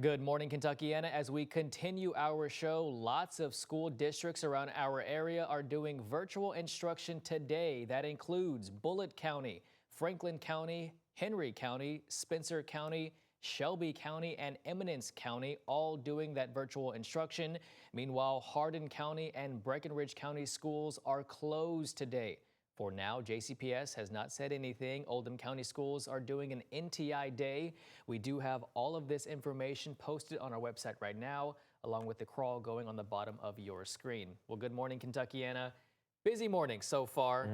Good morning, Kentuckiana. As we continue our show, lots of school districts around our area are doing virtual instruction today. That includes Bullitt County, Franklin County, Henry County, Spencer County, Shelby County, and Eminence County, all doing that virtual instruction. Meanwhile, Hardin County and Breckinridge County schools are closed today. For now, JCPS has not said anything. Oldham County schools are doing an NTI day. We do have all of this information posted on our website right now, along with the crawl going on the bottom of your screen. Well, good morning, Kentuckiana. Busy morning so far,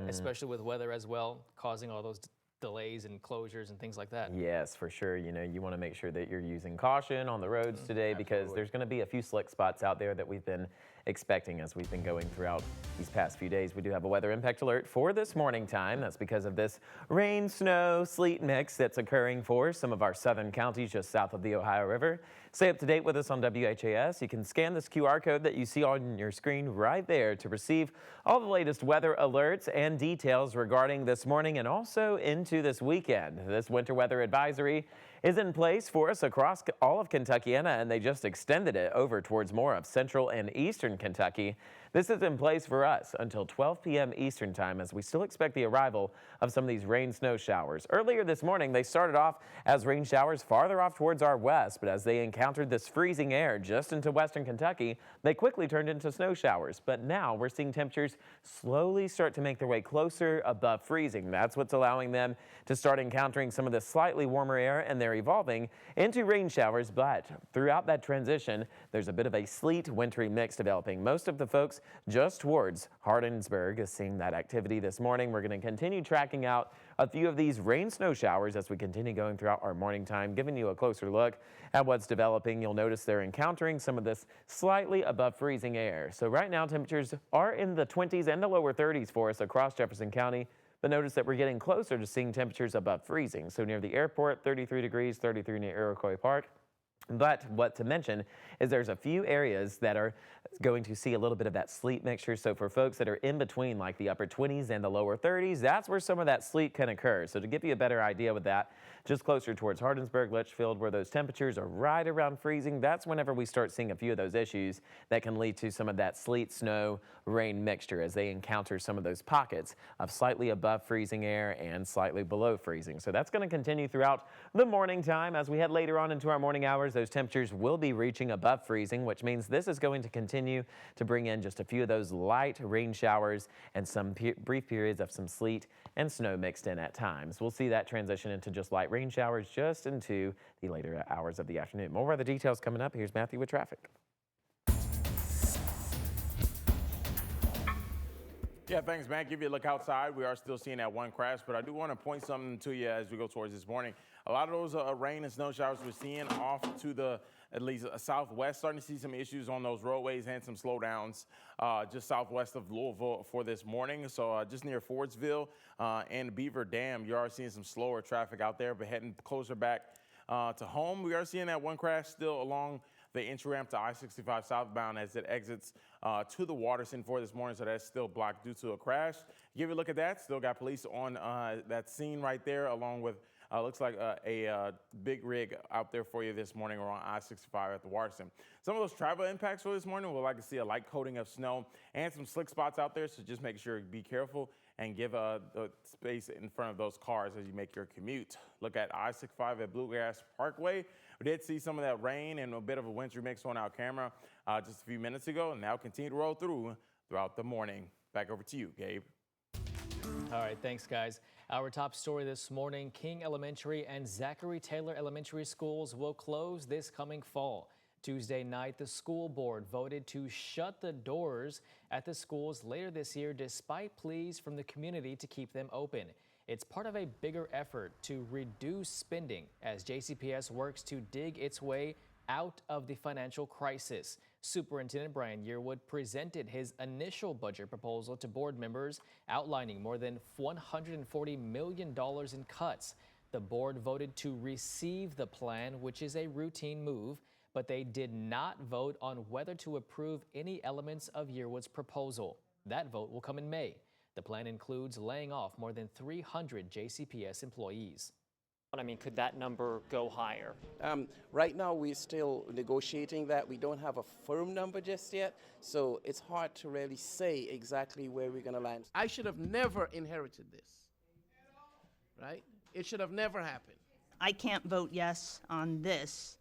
especially with weather as well, causing all those delays and closures and things like that. Yes, for sure. You know, you want to make sure that you're using caution on the roads today because there's going to be a few slick spots out there that we've been expecting as we've been going throughout these past few days. We do have a weather impact alert for this morning time. That's because of this rain, snow, sleet mix that's occurring for some of our southern counties just south of the Ohio River. Stay up to date with us on WHAS. You can scan this QR code that you see on your screen right there to receive all the latest weather alerts and details regarding this morning and also into this weekend. This winter weather advisory is in place for us across all of Kentuckiana, and they just extended it over towards more of central and eastern Kentucky. This is in place for us until 12 p.m. Eastern time as we still expect the arrival of some of these rain snow showers. Earlier this morning, they started off as rain showers farther off towards our west, but as they encountered this freezing air just into western Kentucky, they quickly turned into snow showers. But now we're seeing temperatures slowly start to make their way closer above freezing. That's what's allowing them to start encountering some of the slightly warmer air, and they're evolving into rain showers. But throughout that transition, there's a bit of a sleet wintry mix developing. Most of the folks just towards Hardinsburg is seeing that activity this morning. We're going to continue tracking out a few of these rain snow showers as we continue going throughout our morning time, giving you a closer look at what's developing. You'll notice they're encountering some of this slightly above freezing air. So right now temperatures are in the 20s and the lower 30s for us across Jefferson County. But notice that we're getting closer to seeing temperatures above freezing. So near the airport, 33 degrees, 33 near Iroquois Park. But what to mention is there's a few areas that are going to see a little bit of that sleet mixture. So for folks that are in between like the upper 20s and the lower 30s, that's where some of that sleet can occur. So to give you a better idea with that, just closer towards Hardinsburg, Litchfield, where those temperatures are right around freezing, that's whenever we start seeing a few of those issues that can lead to some of that sleet, snow, rain mixture as they encounter some of those pockets of slightly above freezing air and slightly below freezing. So that's going to continue throughout the morning time. As we head later on into our morning hours, those temperatures will be reaching above freezing, which means this is going to continue to bring in just a few of those light rain showers and some brief periods of some sleet and snow mixed in at times. We'll see that transition into just light rain showers just into the later hours of the afternoon. More weather details coming up. Here's Matthew with traffic. Yeah, thanks, Matt. Give you a look outside. We are still seeing that one crash, but I do want to point something to you as we go towards this morning. A lot of those rain and snow showers we're seeing off to the at least southwest, starting to see some issues on those roadways and some slowdowns just southwest of Louisville for this morning. So just near Fordsville and Beaver Dam, you are seeing some slower traffic out there, but heading closer back to home, we are seeing that one crash still along the entry ramp to I-65 southbound as it exits to the Waterson for this morning, so that's still blocked due to a crash. Give you a look at that. Still got police on that scene right there, along with looks like a big rig out there for you this morning around I-65 at the Waterson. Some of those travel impacts for this morning, we'll like to see a light coating of snow and some slick spots out there, so just make sure be careful and give the space in front of those cars as you make your commute. Look at I-65 at Bluegrass Parkway. We did see some of that rain and a bit of a wintry mix on our camera just a few minutes ago, and now continue to roll throughout the morning. Back over to you, Gabe. All right, thanks, guys. Our top story this morning, King Elementary and Zachary Taylor Elementary schools will close this coming fall. Tuesday night, the school board voted to shut the doors at the schools later this year despite pleas from the community to keep them open. It's part of a bigger effort to reduce spending as JCPS works to dig its way out of the financial crisis. Superintendent Brian Yearwood presented his initial budget proposal to board members, outlining more than $140 million in cuts. The board voted to receive the plan, which is a routine move, but they did not vote on whether to approve any elements of Yearwood's proposal. That vote will come in May. The plan includes laying off more than 300 JCPS employees. I mean, could that number go higher? Right now, we're still negotiating that. We don't have a firm number just yet, so it's hard to really say exactly where we're going to land. I should have never inherited this, right? It should have never happened. I can't vote yes on this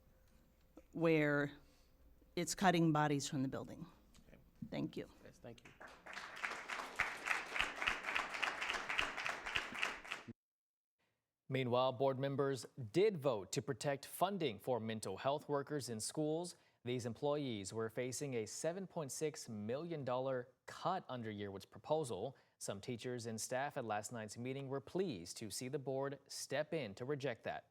where it's cutting bodies from the building. Okay. Thank you. Yes, thank you. Meanwhile, board members did vote to protect funding for mental health workers in schools. These employees were facing a $7.6 million cut under Yearwood's proposal. Some teachers and staff at last night's meeting were pleased to see the board step in to reject that.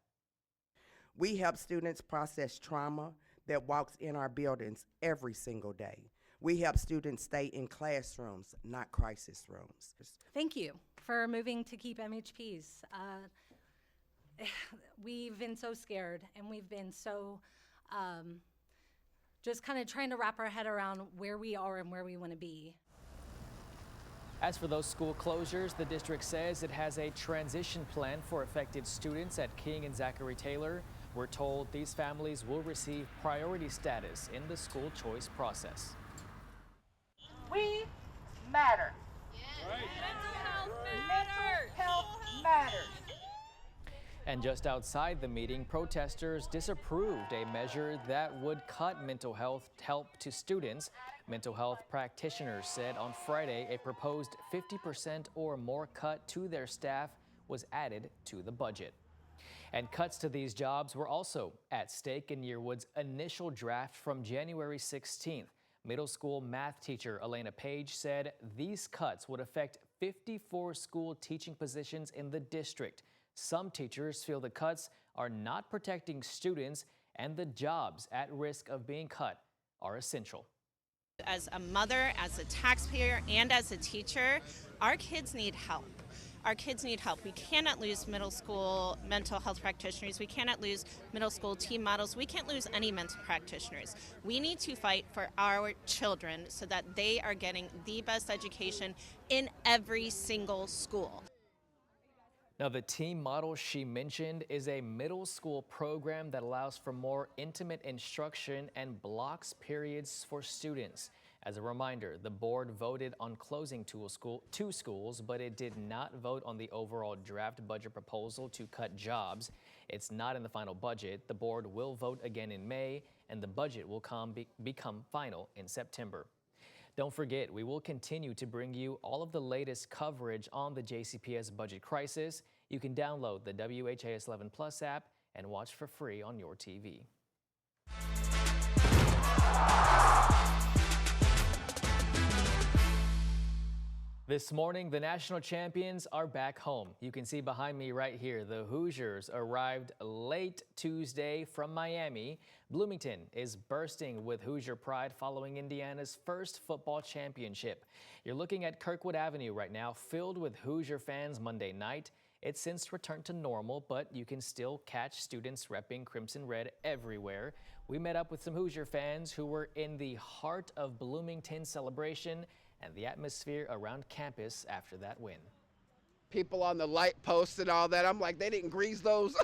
We help students process trauma that walks in our buildings every single day. We help students stay in classrooms, not crisis rooms. Thank you for moving to keep MHPs. We've been so scared, and we've been so just kind of trying to wrap our head around where we are and where we want to be. As for those school closures, the district says it has a transition plan for affected students at King and Zachary Taylor. We're told these families will receive priority status in the school choice process. We matter. Yes. Mental Health matters. And just outside the meeting, protesters disapproved a measure that would cut mental health help to students. Mental health practitioners said on Friday a proposed 50% or more cut to their staff was added to the budget. And cuts to these jobs were also at stake in Yearwood's initial draft from January 16th. Middle school math teacher Elena Page said these cuts would affect 54 school teaching positions in the district. Some teachers feel the cuts are not protecting students, and the jobs at risk of being cut are essential. As a mother, as a taxpayer, and as a teacher, our kids need help. Our kids need help. We cannot lose middle school mental health practitioners. We cannot lose middle school team models. We can't lose any mental practitioners. We need to fight for our children so that they are getting the best education in every single school. Now, the team model she mentioned is a middle school program that allows for more intimate instruction and blocks periods for students. As a reminder, the board voted on closing two schools, but it did not vote on the overall draft budget proposal to cut jobs. It's not in the final budget. The board will vote again in May, and the budget will become final in September. Don't forget, we will continue to bring you all of the latest coverage on the JCPS budget crisis. You can download the WHAS11 Plus app and watch for free on your TV. This morning, the national champions are back home. You can see behind me right here, the Hoosiers arrived late Tuesday from Miami. Bloomington is bursting with Hoosier pride following Indiana's first football championship. You're looking at Kirkwood Avenue right now, filled with Hoosier fans Monday night. It's since returned to normal, but you can still catch students repping Crimson Red everywhere. We met up with some Hoosier fans who were in the heart of Bloomington's celebration and the atmosphere around campus after that win. People on the light posts and all that, I'm like, they didn't grease those.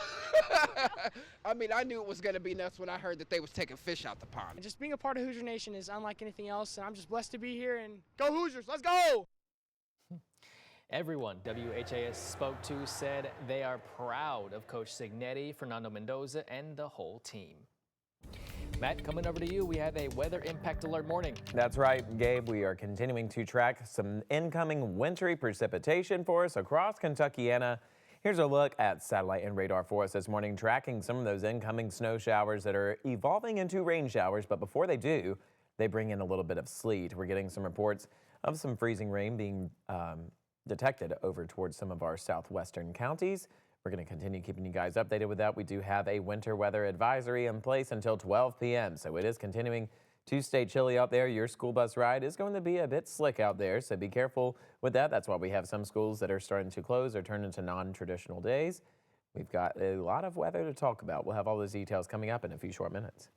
I mean, I knew it was going to be nuts when I heard that they was taking fish out the pond. Just being a part of Hoosier Nation is unlike anything else, and I'm just blessed to be here, and go Hoosiers, let's go! Everyone WHAS spoke to said they are proud of Coach Signetti, Fernando Mendoza, and the whole team. Matt, coming over to you, we have a weather impact alert morning. That's right, Gabe. We are continuing to track some incoming wintry precipitation for us across Kentuckiana. Here's a look at satellite and radar for us this morning, tracking some of those incoming snow showers that are evolving into rain showers. But before they do, they bring in a little bit of sleet. We're getting some reports of some freezing rain being detected over towards some of our southwestern counties. We're going to continue keeping you guys updated with that. We do have a winter weather advisory in place until 12 p.m. So it is continuing to stay chilly out there. Your school bus ride is going to be a bit slick out there, so be careful with that. That's why we have some schools that are starting to close or turn into non-traditional days. We've got a lot of weather to talk about. We'll have all those details coming up in a few short minutes.